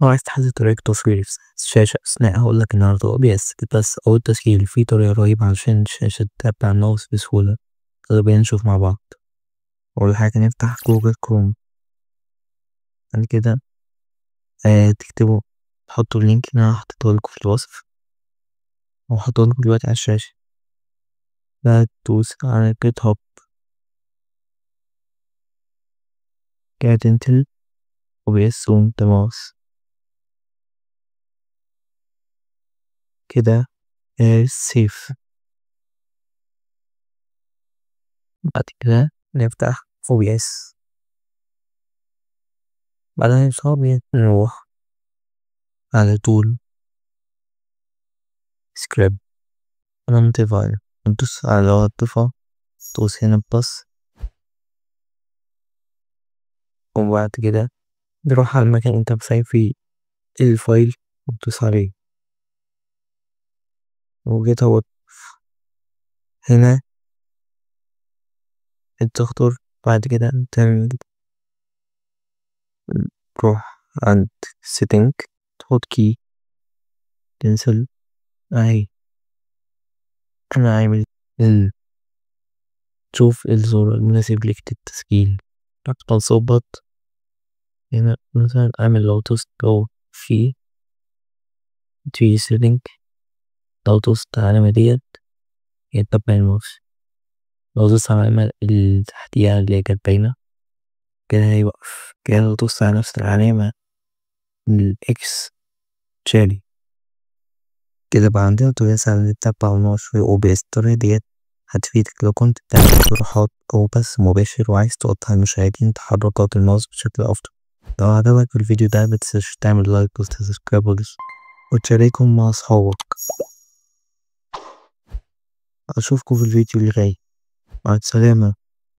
لو عايز تحدد طريقة تصوير الشاشة أثناء هقولك النهاردة OBS بس أو التسجيل في طريقة رهيبة علشان الشاشة تتابع الماوس بسهولة. يلا بينا نشوف مع بعض. أول حاجة نفتح جوجل كروم، بعد كده تكتبوا، تحطوا اللينك اللي أنا حطيتهولكوا في الوصف أو حطيتهولكوا دلوقتي على الشاشة، ده تدوس على جيت هاب، كده تنتل OBS وانت ماوس كده سيف. بعد كده نفتح OBS، بعدها يا نروح على طول سكريبت نضيفها، ندوس على العاطفة، دوس هنا بلس، وبعد كده نروح على المكان انت مسايب فيه الفايل وتدوس عليه وجيت اهوت. هنا انت تختار، بعد كده تعمل تروح عند setting، تحط كي، تنزل اهي. انا عامل تشوف الزر المناسب لك للتسجيل، تظبط هنا مثلا اعمل لو دوست جو في setting، لو دوست على العلامة ديت يتبع الماوس، لو دوست على العلامة اللي تحتيها اللي هي كانت باينة كده هيوقف، كده لو دوست على نفس العلامة الإكس تشالي كده بقى عندنا طريقة سهلة نتبع الماوس في OBS. الطريقة ديت هتفيدك لو كنت بتعمل اقتراحات أو بث مباشر وعايز توضح للمشاهدين تحركات الماوس بشكل أفضل. لو عجبك الفيديو ده متنساش تعمل لايك وتسبسكرايب وتشاركه مع أصحابك. أشوفكم في الفيديو اللي جاي، مع السلامة.